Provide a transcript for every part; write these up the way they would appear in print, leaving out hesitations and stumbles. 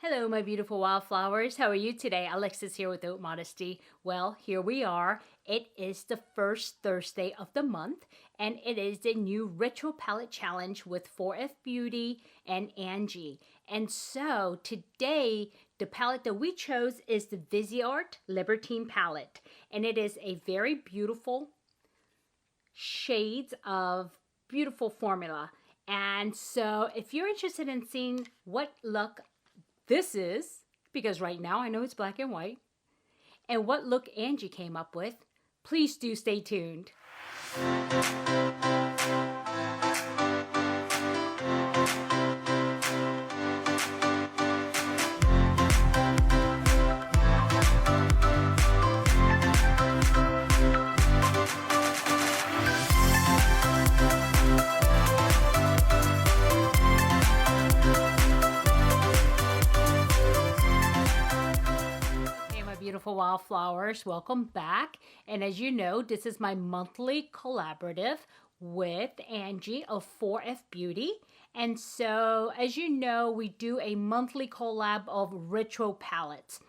Hello, my beautiful wildflowers. How are you today? Alexis here with Haute Modesty. Well, here we are. It is the first Thursday of the month, and it is the new Retro Palette Challenge with 4F Beauty and Angie. And so today, the palette that we chose is the Viseart Libertine palette, and it is a very beautiful shades of beautiful formula. And so if you're interested in seeing what look this is, because right now I know it's black and white, and what look Angie came up with, please do stay tuned. Beautiful wildflowers, welcome back. And as you know, this is my monthly collaborative with Angie of 4F Beauty. And so as you know, we do a monthly collab of retro palettes.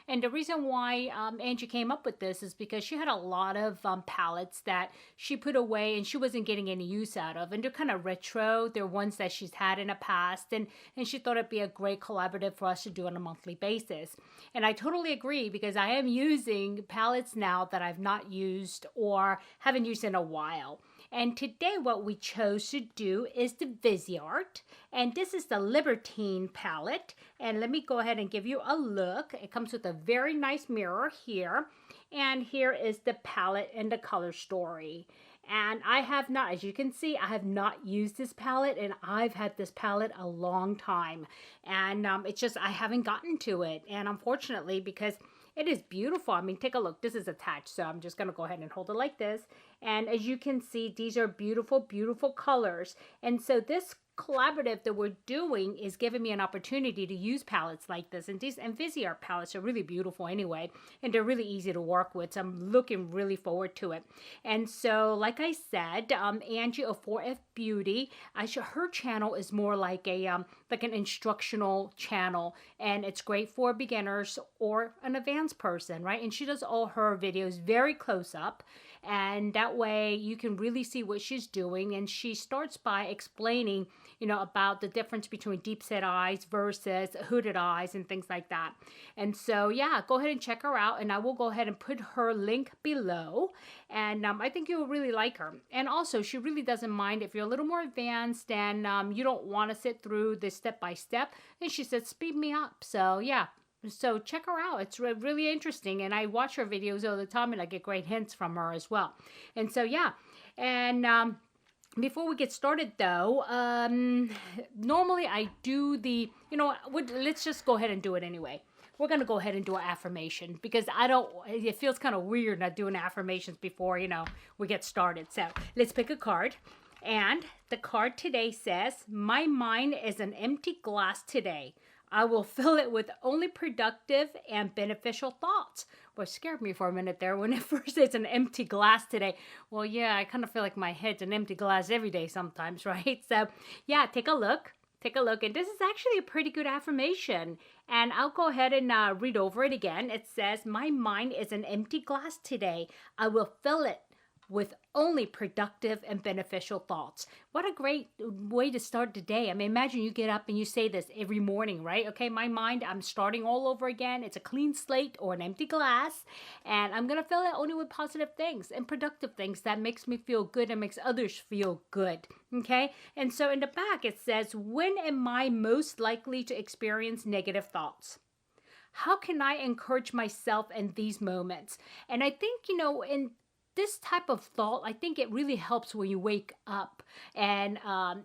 And the reason why Angie came up with this is because she had a lot of palettes that she put away and she wasn't getting any use out of. And they're kind of retro. They're ones that she's had in the past. And she thought it'd be a great collaborative for us to do on a monthly basis. And I totally agree, because I am using palettes now that I've not used or haven't used in a while. And today what we chose to do is the Viseart, and this is the Libertine palette. And let me go ahead and give you a look. It comes with a very nice mirror here, and here is the palette and the color story. And I have not, as you can see, I have not used this palette, and I've had this palette a long time. And it's just, I haven't gotten to it. And unfortunately, because it is beautiful. I mean, take a look. This is attached, so I'm just going to go ahead and hold it like this. And as you can see, these are beautiful, beautiful colors. And so this collaborative that we're doing is giving me an opportunity to use palettes like this. And these Viseart palettes are really beautiful anyway, and they're really easy to work with. So I'm looking really forward to it. And so, like I said, Angie of 4F Beauty, her channel is more like a like an instructional channel, and it's great for beginners or an advanced person, right? And she does all her videos very close up, and that way you can really see what she's doing. And she starts by explaining, you know, about the difference between deep set eyes versus hooded eyes and things like that. And so, yeah, go ahead and check her out, and I will go ahead and put her link below. And I think you'll really like her. And also, she really doesn't mind if you're a little more advanced and you don't want to sit through this step-by-step. And she said, speed me up. So, yeah. So check her out. It's really interesting. And I watch her videos all the time, and I get great hints from her as well. And so, yeah. And before we get started, though, normally I do the, you know, let's just go ahead and do it anyway. We're going to go ahead and do an affirmation, because it feels kind of weird not doing affirmations before, you know, we get started. So let's pick a card. And the card today says, my mind is an empty glass today. I will fill it with only productive and beneficial thoughts. Well, it scared me for a minute there when it first says an empty glass today. Well, yeah, I kind of feel like my head's an empty glass every day sometimes, right? So, yeah, take a look. Take a look. And this is actually a pretty good affirmation. And I'll go ahead and read over it again. It says, my mind is an empty glass today. I will fill it with only productive and beneficial thoughts. What a great way to start the day. I mean, imagine you get up and you say this every morning, right? Okay, my mind, I'm starting all over again. It's a clean slate or an empty glass, and I'm going to fill it only with positive things and productive things that makes me feel good and makes others feel good, okay? And so in the back it says, when am I most likely to experience negative thoughts? How can I encourage myself in these moments? And I think, you know, in this type of thought, I think it really helps when you wake up and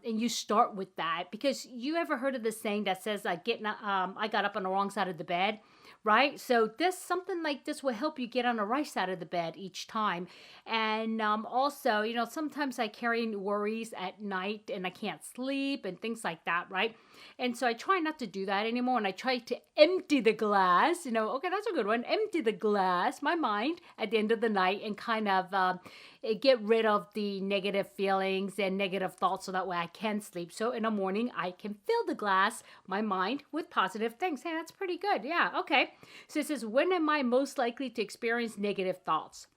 you start with that. Because you ever heard of this saying that says, I got up on the wrong side of the bed, right? So something like this will help you get on the right side of the bed each time. And also, you know, sometimes I carry worries at night and I can't sleep and things like that, right? And so I try not to do that anymore, and I try to empty the glass, you know, okay, that's a good one, empty the glass, my mind, at the end of the night, and kind of, get rid of the negative feelings and negative thoughts so that way I can sleep. So in the morning, I can fill the glass, my mind, with positive things. Hey, that's pretty good. Yeah, okay. So it says, when am I most likely to experience negative thoughts?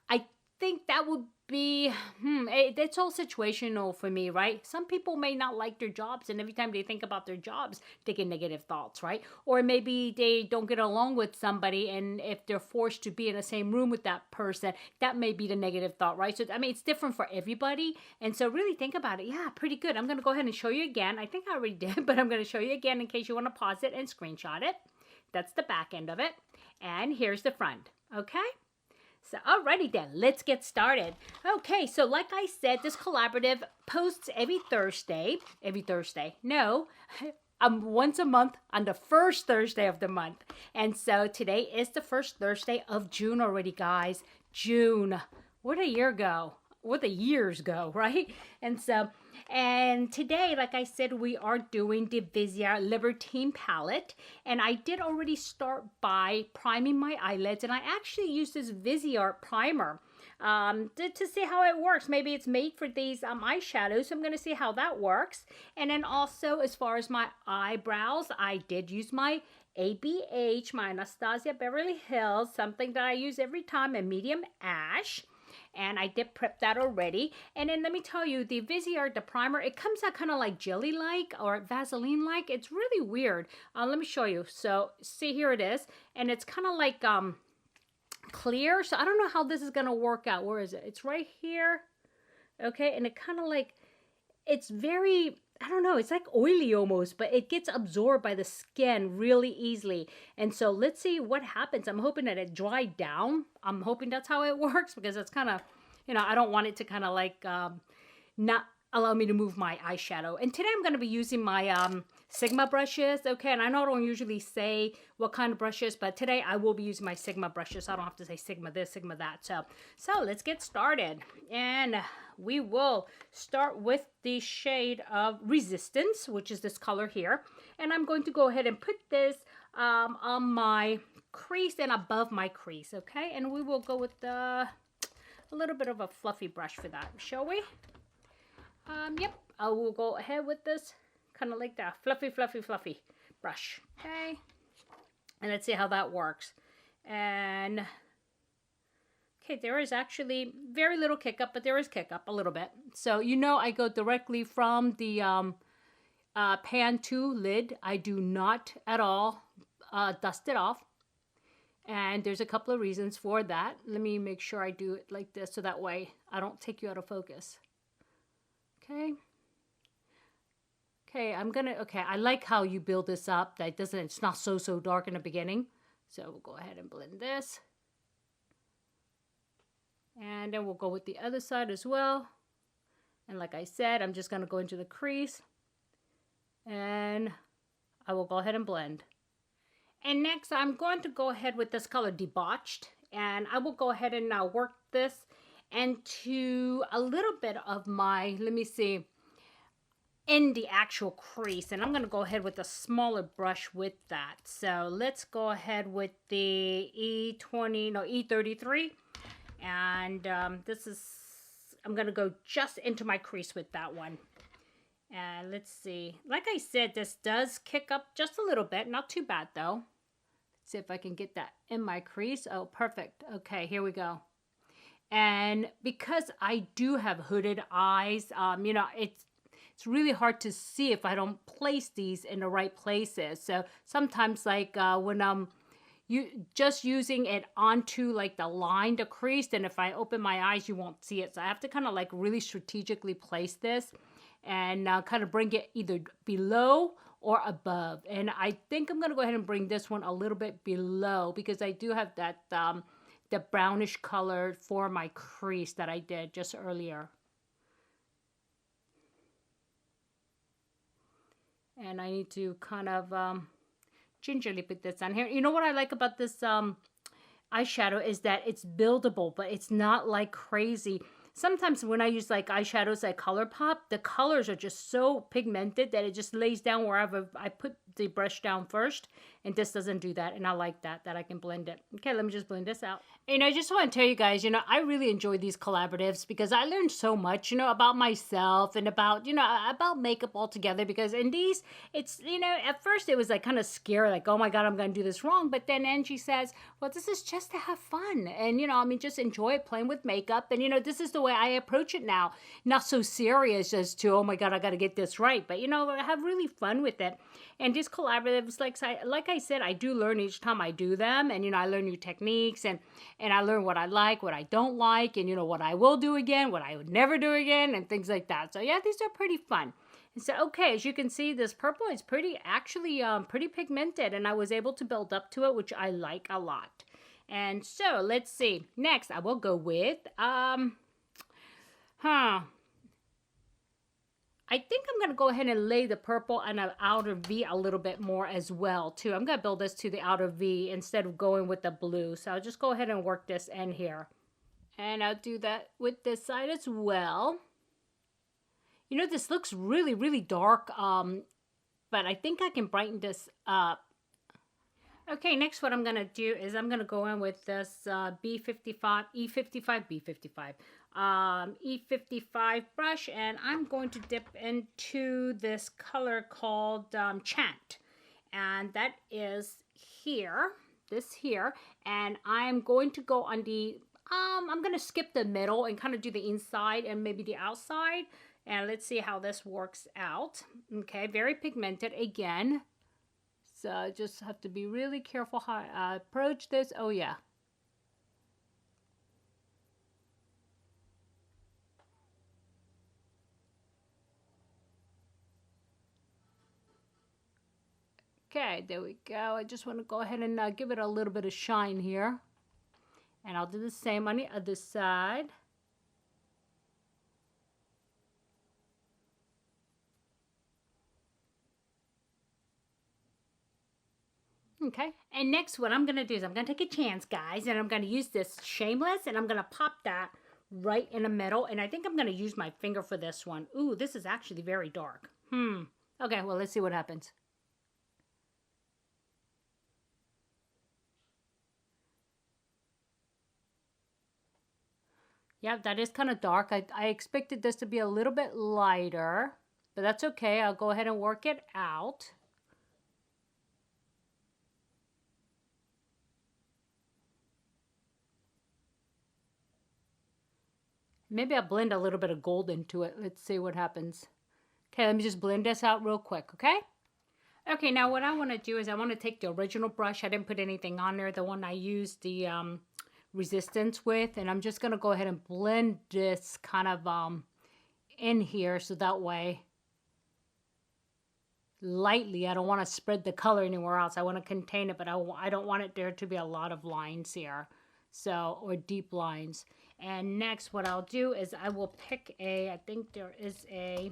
I think that would be, it's all situational for me, right? Some people may not like their jobs, and every time they think about their jobs, they get negative thoughts, right? Or maybe they don't get along with somebody, and if they're forced to be in the same room with that person, that may be the negative thought, right? So, I mean, it's different for everybody, and so really think about it. Yeah, pretty good. I'm going to go ahead and show you again. I think I already did, but I'm going to show you again in case you want to pause it and screenshot it. That's the back end of it, and here's the front, okay? So, alrighty then, let's get started. Okay, so like I said, this collaborative posts every Thursday. No, once a month on the first Thursday of the month. And so today is the first Thursday of June already, guys. June. Where'd a year go? Where'd the years go, right? And today, like I said, we are doing the Viseart Libertine palette. And I did already start by priming my eyelids. And I actually used this Viseart primer to see how it works. Maybe it's made for these eyeshadows. So I'm going to see how that works. And then also, as far as my eyebrows, I did use my ABH, my Anastasia Beverly Hills, something that I use every time, a medium ash. And I did prep that already. And then let me tell you, the Viseart, the primer, it comes out kind of like jelly-like or Vaseline-like. It's really weird. Let me show you. So see, here it is. And it's kind of like clear. So I don't know how this is going to work out. Where is it? It's right here. Okay. And it kind of like, it's very, I don't know, it's like oily almost, but it gets absorbed by the skin really easily. And so let's see what happens. I'm hoping that it dried down. I'm hoping that's how it works, because it's kind of, you know, I don't want it to kind of like not allow me to move my eyeshadow. And today I'm going to be using my Sigma brushes, okay? And I know I don't usually say what kind of brushes, but today I will be using my Sigma brushes. So I don't have to say Sigma this, Sigma that. So let's get started. And we will start with the shade of Resistance, which is this color here. And I'm going to go ahead and put this on my crease and above my crease, okay? And we will go with a little bit of a fluffy brush for that, shall we? Yep, I will go ahead with this kind of like that fluffy brush, okay? And let's see how that works. And okay, there is actually very little kick up, but there is kick up a little bit. So you know, I go directly from the pan to lid. I do not at all dust it off. And there's a couple of reasons for that. Let me make sure I do it like this so that way I don't take you out of focus. Okay. Okay, I like how you build this up. It's not so dark in the beginning. So we'll go ahead and blend this. And then we'll go with the other side as well. And like I said, I'm just going to go into the crease. And I will go ahead and blend. And next, I'm going to go ahead with this color, Debauched. And I will go ahead and now work this into a little bit of my, let me see, in the actual crease. And I'm going to go ahead with a smaller brush with that. So let's go ahead with the E33. And I'm going to go just into my crease with that one. And let's see. Like I said, this does kick up just a little bit. Not too bad, though. Let's see if I can get that in my crease. Oh, perfect. Okay, here we go. And because I do have hooded eyes, you know, it's really hard to see if I don't place these in the right places. So sometimes, like when I'm just using it onto like the line, the crease, then if I open my eyes, you won't see it. So I have to kind of like really strategically place this and kind of bring it either below or above. And I think I'm going to go ahead and bring this one a little bit below because I do have that the brownish color for my crease that I did just earlier. And I need to kind of gingerly put this on here. You know what I like about this eyeshadow is that it's buildable, but it's not like crazy. Sometimes when I use like eyeshadows like Colourpop, the colors are just so pigmented that it just lays down wherever I put the brush down first, and this doesn't do that, and I like that I can blend it. Okay, let me just blend this out. And I just want to tell you guys, I really enjoy these collaboratives because I learned so much, about myself and about, about makeup altogether, because in these, it's, at first it was like kind of scary, like, oh my God, I'm going to do this wrong. But then Angie says, well, this is just to have fun. And, just enjoy it, playing with makeup. And, this is the way I approach it now. Not so serious as to, oh my God, I got to get this right. But, I have really fun with it. And these collaboratives, like I said, I do learn each time I do them. And, I learn new techniques, and I learn what I like, what I don't like, and, what I will do again, what I would never do again, and things like that. So, yeah, these are pretty fun. And so, okay, as you can see, this purple is pretty pigmented, and I was able to build up to it, which I like a lot. And so, let's see. Next, I will go with, I think I'm going to go ahead and lay the purple on an outer V a little bit more as well, too. I'm going to build this to the outer V instead of going with the blue. So I'll just go ahead and work this in here. And I'll do that with this side as well. This looks really, really dark, but I think I can brighten this up. Okay, next what I'm going to do is I'm going to go in with this E55 brush, and I'm going to dip into this color called Chant, and that is here, and I'm going to go on the, I'm going to skip the middle and kind of do the inside and maybe the outside, and let's see how this works out. Okay, very pigmented again. So I just have to be really careful how I approach this. Oh yeah. Okay, there we go. I just want to go ahead and give it a little bit of shine here. And I'll do the same on the other side. Okay, and next what I'm going to do is I'm going to take a chance, guys, and I'm going to use this Shameless, and I'm going to pop that right in the middle, and I think I'm going to use my finger for this one. Ooh, this is actually very dark. Okay, well, let's see what happens. Yeah, that is kind of dark. I expected this to be a little bit lighter, but that's okay. I'll go ahead and work it out. Maybe I'll blend a little bit of gold into it. Let's see what happens. Okay, let me just blend this out real quick, okay? Okay, now what I want to do is I want to take the original brush. I didn't put anything on there, the one I used the resistance with, and I'm just going to go ahead and blend this kind of in here, so that way lightly. I don't want to spread the color anywhere else. I want to contain it, but I don't want it there to be a lot of lines here, so, or deep lines. And next what I'll do is I will pick I think there is a,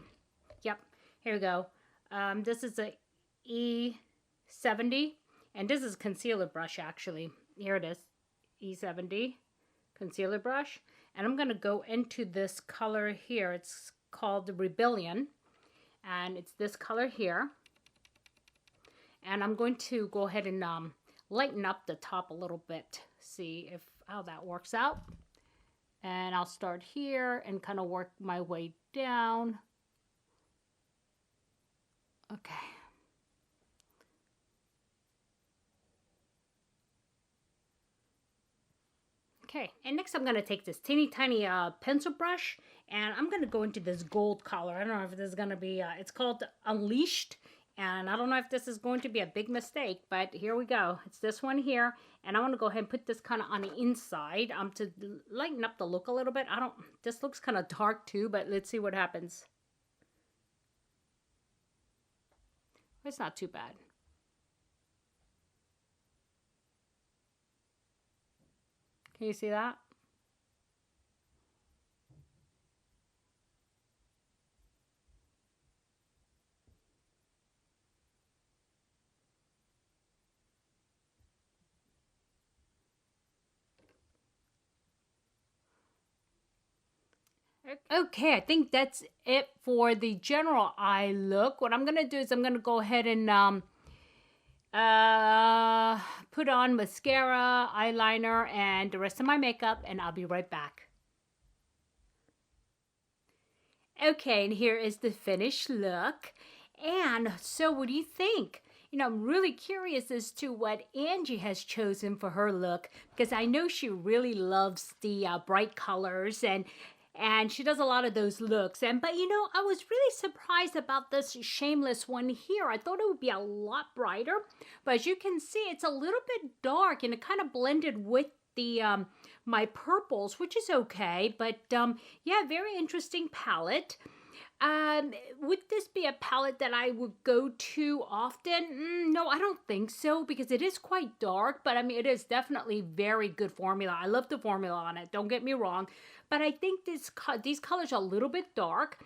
yep, here we go. This is a E70, and this is concealer brush actually. Here it is, E70 concealer brush. And I'm going to go into this color here. It's called the Rebellion, and it's this color here. And I'm going to go ahead and lighten up the top a little bit. See how that works out. And I'll start here and kind of work my way down. Okay. Okay, and next I'm going to take this teeny tiny pencil brush, and I'm going to go into this gold color. I don't know if this is going to be, it's called Unleashed. And I don't know if this is going to be a big mistake, but here we go. It's this one here. And I want to go ahead and put this kind of on the inside to lighten up the look a little bit. This looks kind of dark too, but let's see what happens. It's not too bad. Can you see that? Okay, I think that's it for the general eye look. What I'm going to do is I'm going to go ahead and put on mascara, eyeliner, and the rest of my makeup, and I'll be right back. Okay, and here is the finished look. And so what do you think? You know, I'm really curious as to what Angie has chosen for her look, because I know she really loves the bright colors, and she does a lot of those looks. But you know, I was really surprised about this Shameless one here. I thought it would be a lot brighter, but as you can see, it's a little bit dark, and it kind of blended with the my purples, which is okay. But yeah, very interesting palette. Would this be a palette that I would go to often? No, I don't think so, because it is quite dark, but I mean, it is definitely very good formula. I love the formula on it, don't get me wrong, but I think these colors are a little bit dark,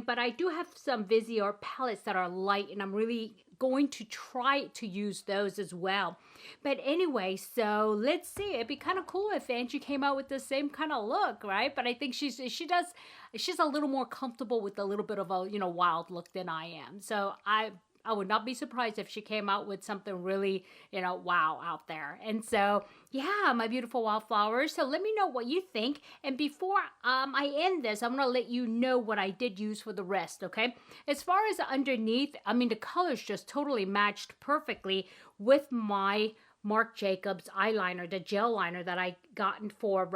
but I do have some Viseart palettes that are light, and I'm really going to try to use those as well. But anyway, so let's see. It'd be kind of cool if Angie came out with the same kind of look, right? But I think she's a little more comfortable with a little bit of a, you know, wild look than I am. So I would not be surprised if she came out with something really, you know, wow out there. And so, yeah, my beautiful wildflowers. So let me know what you think. And before I end this, I'm going to let you know what I did use for the rest, okay? As far as underneath, I mean, the colors just totally matched perfectly with my Marc Jacobs eyeliner, the gel liner that I gotten for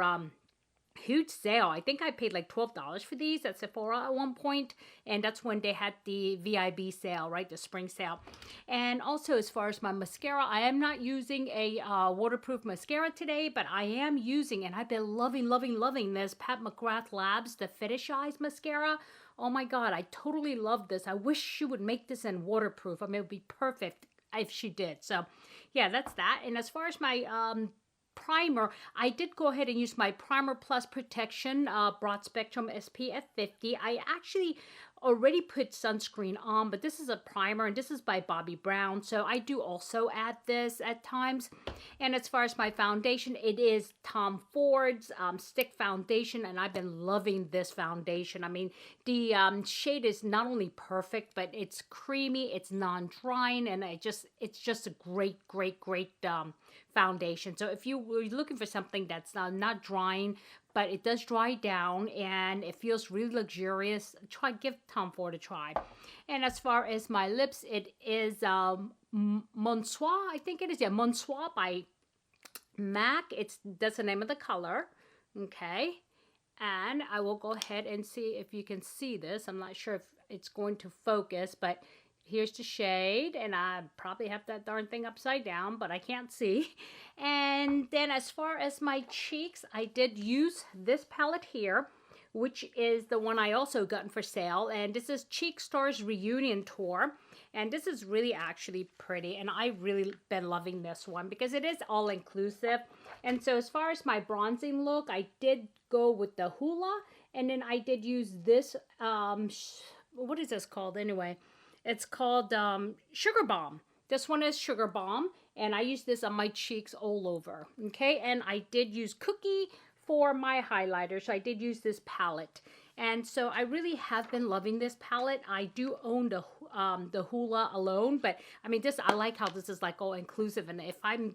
huge sale. I think I paid like $12 for these at Sephora at one point, and that's when they had the VIB sale, right, the spring sale. And also, as far as my mascara, I am not using a waterproof mascara today, but I am using, and I've been loving this Pat McGrath Labs, the Fetish Eyes mascara. Oh my god, I totally love this. I wish she would make this in waterproof. I mean, it would be perfect if she did. So yeah, that's that. And as far as my primer, I did go ahead and use my Primer Plus Protection Broad Spectrum SPF 50. I actually already put sunscreen on, but this is a primer, and this is by Bobbi Brown, so I do also add this at times. And as far as my foundation, it is Tom Ford's Stick Foundation, and I've been loving this foundation. I mean, the shade is not only perfect, but it's creamy, it's non-drying, and it's just a great foundation. So if you were looking for something that's not drying, but it does dry down and it feels really luxurious, give Tom Ford a try. And as far as my lips, it is Monsoir, I think it is. Yeah, Monsoir by MAC. That's the name of the color. Okay. And I will go ahead and see if you can see this. I'm not sure if it's going to focus, but here's the shade, and I probably have that darn thing upside down, but I can't see. And then as far as my cheeks, I did use this palette here, which is the one I also gotten for sale, and this is Cheek Stars Reunion Tour, and this is really actually pretty, and I've really been loving this one because it is all-inclusive. And so as far as my bronzing look, I did go with the Hoola, and then I did use this, what is this called anyway? It's called Sugar Bomb. This one is Sugar Bomb, and I use this on my cheeks all over, okay? And I did use Cookie for my highlighter, so I did use this palette. And so I really have been loving this palette. I do own the Hoola alone, but I mean, I like how this is like all inclusive, and if I'm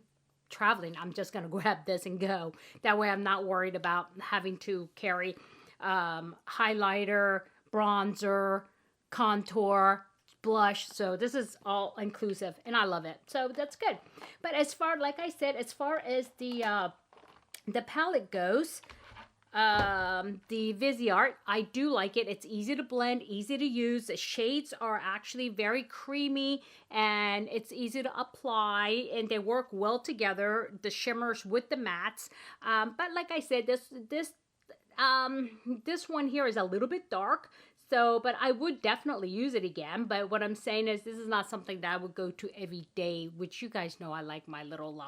traveling, I'm just gonna grab this and go. That way I'm not worried about having to carry highlighter, bronzer, contour, blush. So this is all inclusive, and I love it, so that's good. But as far, like I said, as far as the palette goes, the Viseart, I do like it. It's easy to blend, easy to use. The shades are actually very creamy, and it's easy to apply, and they work well together, the shimmers with the mattes. But like I said, this one here is a little bit dark. So, but I would definitely use it again. But what I'm saying is this is not something that I would go to every day, which you guys know I like my little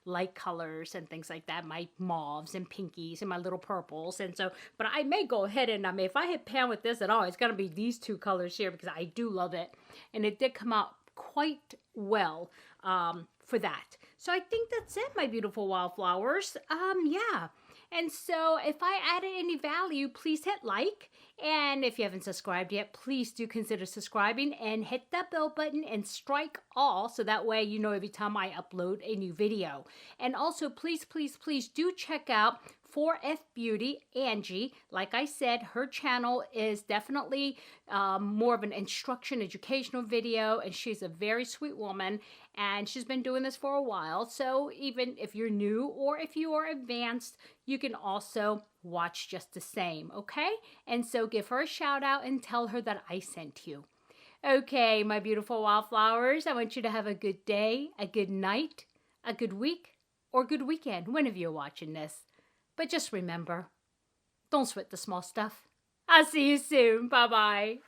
light colors and things like that, my mauves and pinkies and my little purples. And so, but I may go ahead and, if I hit pan with this at all, it's going to be these two colors here because I do love it. And it did come out quite well for that. So I think that's it, my beautiful wildflowers. Yeah. And so if I added any value, please hit like. And if you haven't subscribed yet, please do consider subscribing and hit that bell button and strike all so that way you know every time I upload a new video. And also please, please, please do check out 4F Beauty, Angie. Like I said, her channel is definitely more of an instruction, educational video, and she's a very sweet woman, and she's been doing this for a while. So even if you're new or if you are advanced, you can also watch just the same, okay? And so give her a shout out and tell her that I sent you. Okay, my beautiful wildflowers, I want you to have a good day, a good night, a good week, or good weekend, whenever you're watching this. But just remember, don't sweat the small stuff. I'll see you soon. Bye-bye.